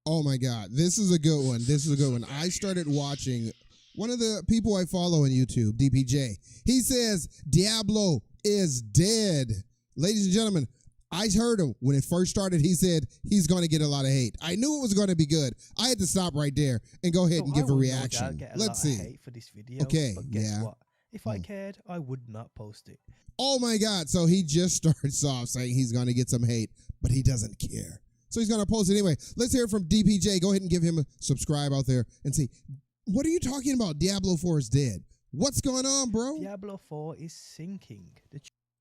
Oh my God, this is a good one. This is a good one. I started watching one of the people I follow on YouTube, DPJ. He says Diablo is dead. Ladies and gentlemen, I heard him when it first started. He said he's going to get a lot of hate. I knew it was going to be good. I had to stop right there and go ahead and give a reaction. Let's see. Hate for this video, okay, but guess what? If I cared, I would not post it. Oh my God! So he just starts off saying he's going to get some hate, but he doesn't care. So he's going to post it anyway. Let's hear it from DPJ. Go ahead and give him a subscribe out there and see. What are you talking about? Diablo 4 is dead. What's going on, bro? Diablo 4 is sinking.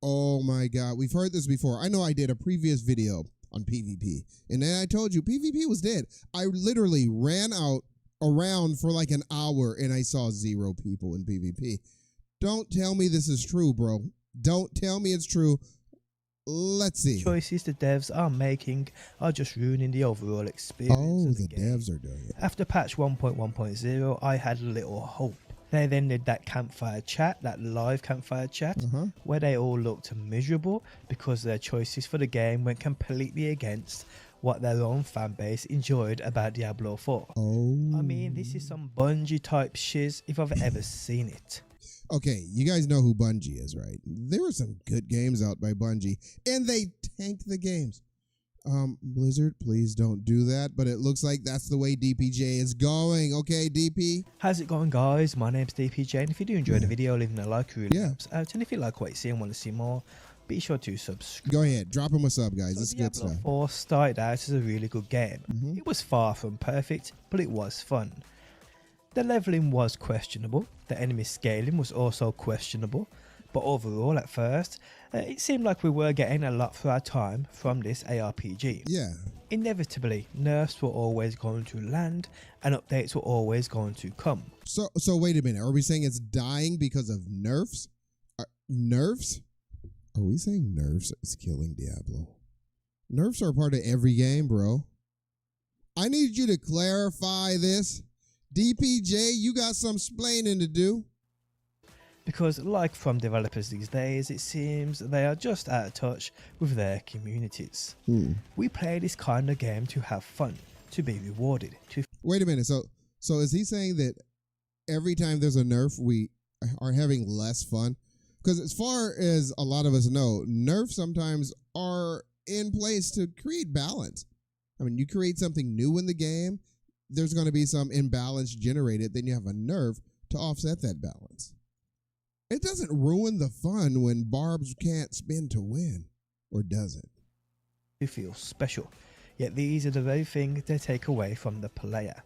Oh my God. We've heard this before. I know I did a previous video on PvP. And then I told you PvP was dead. I literally ran around for like an hour and I saw 0 people in PvP. Don't tell me this is true, bro. Don't tell me it's true. Let's see. Choices the devs are making are just ruining the overall experience. Oh, of the game. devs are doing it. After patch 1.1.0, I had little hope. They then did that campfire chat, that live campfire chat, where they all looked miserable because their choices for the game went completely against what their own fan base enjoyed about Diablo 4. Oh. I mean, this is some Bungie type shiz if I've ever seen it. Okay, you guys know who Bungie is, right? There were some good games out by Bungie, and they tanked the games. Blizzard, please don't do that, but it looks like that's the way DPJ is going. Okay, DP? How's it going, guys? My name's DPJ, and if you do enjoy the video, leaving a like really helps out. And if you like what you see and want to see more, be sure to subscribe. Go ahead, drop him a sub, guys. This is good stuff. Diablo 4 started out as a really good game. It was far from perfect, but it was fun. The leveling was questionable, the enemy scaling was also questionable, but overall at first, it seemed like we were getting a lot for our time from this ARPG. Yeah. Inevitably, nerfs were always going to land and updates were always going to come. So wait a minute, are we saying it's dying because of nerfs? Nerfs? Are we saying nerfs is killing Diablo? Nerfs are part of every game, bro. I need you to clarify this. DPJ, you got some splaining to do. Because like from developers these days, it seems they are just out of touch with their communities. We play this kind of game to have fun, to be rewarded. Wait a minute, so is he saying that every time there's a nerf, we are having less fun? Because as far as a lot of us know, nerfs sometimes are in place to create balance. I mean, you create something new in the game, there's going to be some imbalance generated, then you have a nerf to offset that balance. It doesn't ruin the fun when Barbs can't spin to win, or does it? You feel special, yet these are the very things they take away from the player.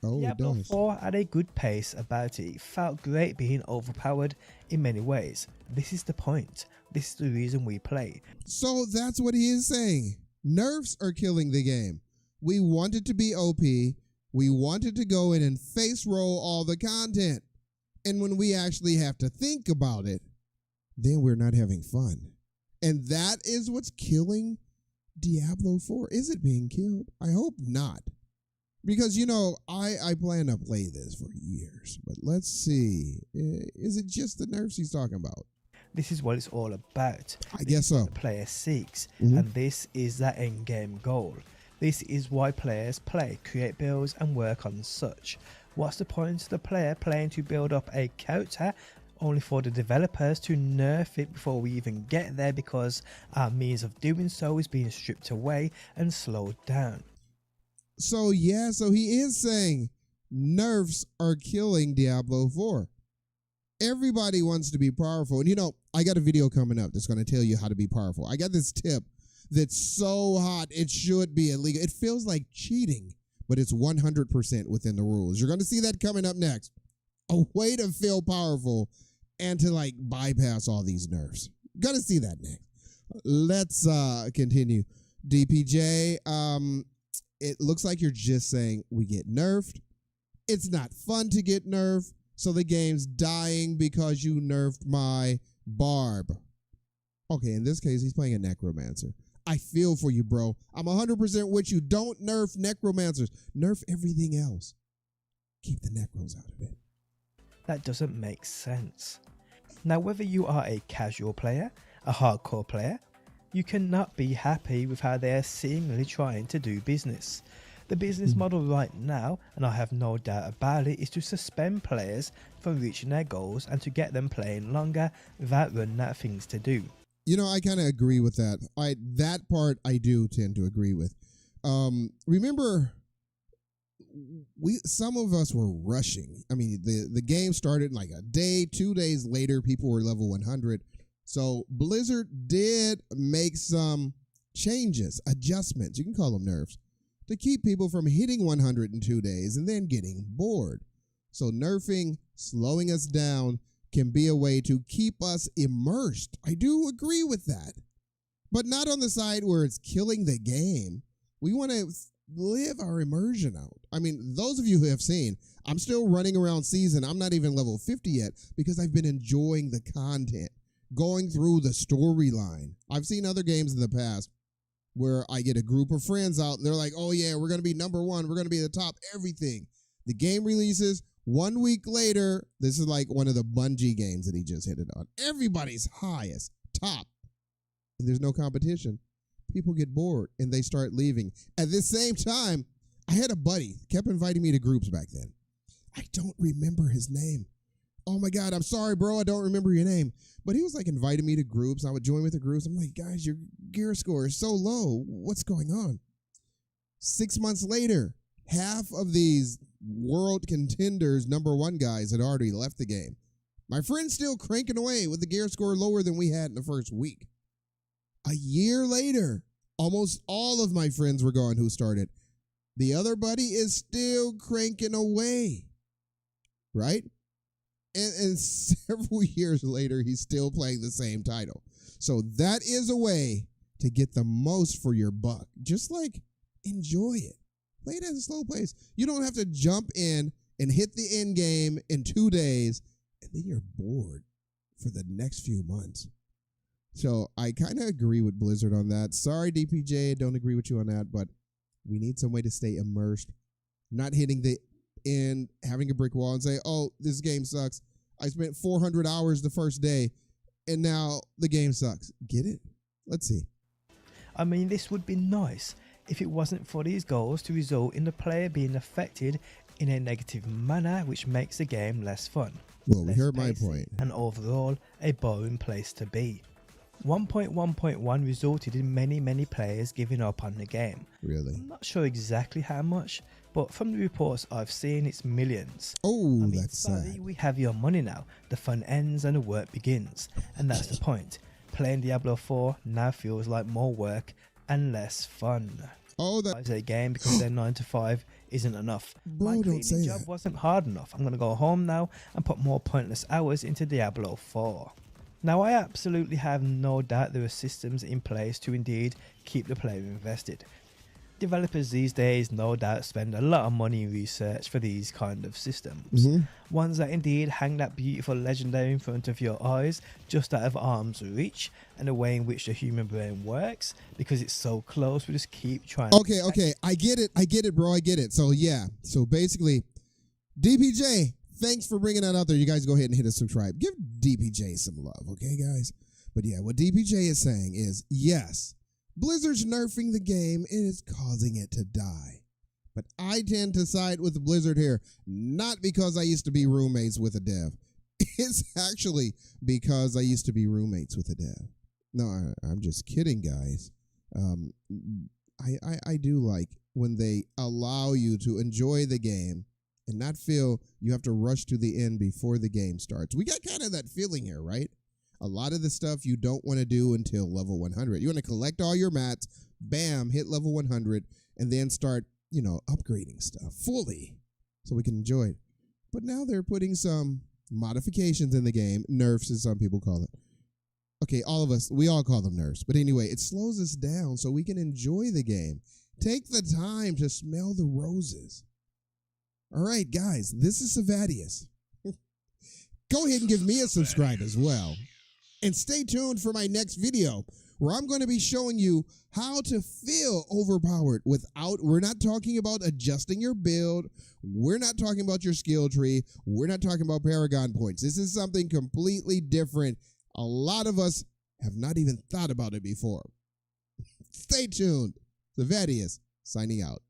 Oh, Diablo it does. 4 had a good pace about it. It felt great being overpowered in many ways. This is the point. This is the reason we play. So that's what he is saying. Nerfs are killing the game. We want it to be OP. We wanted to go in and face roll all the content. And when we actually have to think about it, then we're not having fun. And that is what's killing Diablo 4. Is it being killed? I hope not. Because, you know, I plan to play this for years. But let's see. Is it just the nerfs he's talking about? This is what it's all about. I guess so. The player seeks. And this is that end game goal. This is why players play, create builds and work on such. What's the point of the player playing to build up a character only for the developers to nerf it before we even get there because our means of doing so is being stripped away and slowed down? So yeah, so he is saying nerfs are killing Diablo 4. Everybody wants to be powerful. And you know, I got a video coming up that's going to tell you how to be powerful. I got this tip that's so hot it should be illegal. It feels like cheating, but it's 100% within the rules. You're going to see that coming up next. A way to feel powerful and to like bypass all these nerfs. Gonna see that next. Let's continue. DPJ, it looks like you're just saying we get nerfed. It's not fun to get nerfed, so the game's dying because you nerfed my Barb. Okay, in this case, he's playing a Necromancer. I feel for you, bro. I'm 100% with you. Don't nerf Necromancers. Nerf everything else. Keep the Necros out of it. That doesn't make sense. Now, whether you are a casual player, a hardcore player, you cannot be happy with how they are seemingly trying to do business. The business model right now, and I have no doubt about it, is to suspend players from reaching their goals and to get them playing longer without running out of things to do. You know, I kind of agree with that. That part I do tend to agree with. Remember, some of us were rushing. I mean, the game started like a day, 2 days later, people were level 100. So Blizzard did make some changes, adjustments, you can call them nerfs, to keep people from hitting 100 in 2 days and then getting bored. So nerfing, slowing us down, can be a way to keep us immersed. I do agree with that. But not on the side where it's killing the game. We want to live our immersion out. I mean, those of you who have seen, I'm still running around season. I'm not even level 50 yet because I've been enjoying the content, going through the storyline. I've seen other games in the past where I get a group of friends out and they're like, oh yeah, we're going to be number one. We're going to be the top everything. The game releases 1 week later. This is like one of the Bunjie games that he just hit it on. Everybody's highest, top. And there's no competition. People get bored and they start leaving. At the same time, I had a buddy, kept inviting me to groups back then. I don't remember his name. Oh my God, I'm sorry, bro. I don't remember your name. But he was like inviting me to groups. I would join with the groups. I'm like, guys, your gear score is so low. What's going on? 6 months later, half of these world contenders, #1 guys had already left the game. My friend's still cranking away with the gear score lower than we had in the first week. A year later, almost all of my friends were gone who started. The other buddy is still cranking away, right? And several years later, he's still playing the same title. So that is a way to get the most for your buck. Just like enjoy it. Play it at a slow pace. You don't have to jump in and hit the end game in 2 days, and then you're bored for the next few months. So I kind of agree with Blizzard on that. Sorry, DPJ, don't agree with you on that, but we need some way to stay immersed, not hitting the end, having a brick wall and say, oh, this game sucks. I spent 400 hours the first day, and now the game sucks. Get it? Let's see. I mean, this would be nice if it wasn't for these goals to result in the player being affected in a negative manner, which makes the game less fun. Well, we heard my point. And overall, a boring place to be. 1.1.1 resulted in many players giving up on the game. Really? I'm not sure exactly how much, but from the reports I've seen, it's millions. Oh, that's sad. We have your money now. The fun ends and the work begins. And that's the point. Playing Diablo 4 now feels like more work and less fun. Oh, that a game because their 9 to 5 isn't enough. Bro, My don't say cleaning job that. wasn't hard enough. I'm going to go home now and put more pointless hours into Diablo 4. Now, I absolutely have no doubt there are systems in place to indeed keep the player invested. Developers these days no doubt spend a lot of money in research for these kind of systems. Ones that indeed hang that beautiful legendary in front of your eyes, just out of arm's reach, and the way in which the human brain works, because it's so close, we just keep trying. Okay, I get it, bro, I get it. So yeah, so basically, DPJ, thanks for bringing that out there. You guys go ahead and hit a subscribe. Give DPJ some love, okay, guys? But yeah, what DPJ is saying is, yes, Blizzard's nerfing the game and it's causing it to die. But I tend to side with Blizzard here, not because I used to be roommates with a dev. It's actually because I used to be roommates with a dev. No, I'm just kidding, guys. I do like when they allow you to enjoy the game and not feel you have to rush to the end before the game starts. We got kind of that feeling here, right? A lot of the stuff you don't want to do until level 100. You want to collect all your mats, bam, hit level 100, and then start, upgrading stuff fully so we can enjoy it. But now they're putting some modifications in the game, nerfs as some people call it. Okay, all of us, we all call them nerfs. But anyway, it slows us down so we can enjoy the game. Take the time to smell the roses. All right, guys, this is Savadious. Go ahead and give me a subscribe as well. And stay tuned for my next video where I'm going to be showing you how to feel overpowered we're not talking about adjusting your build. We're not talking about your skill tree. We're not talking about Paragon points. This is something completely different. A lot of us have not even thought about it before. Stay tuned. Savadious signing out.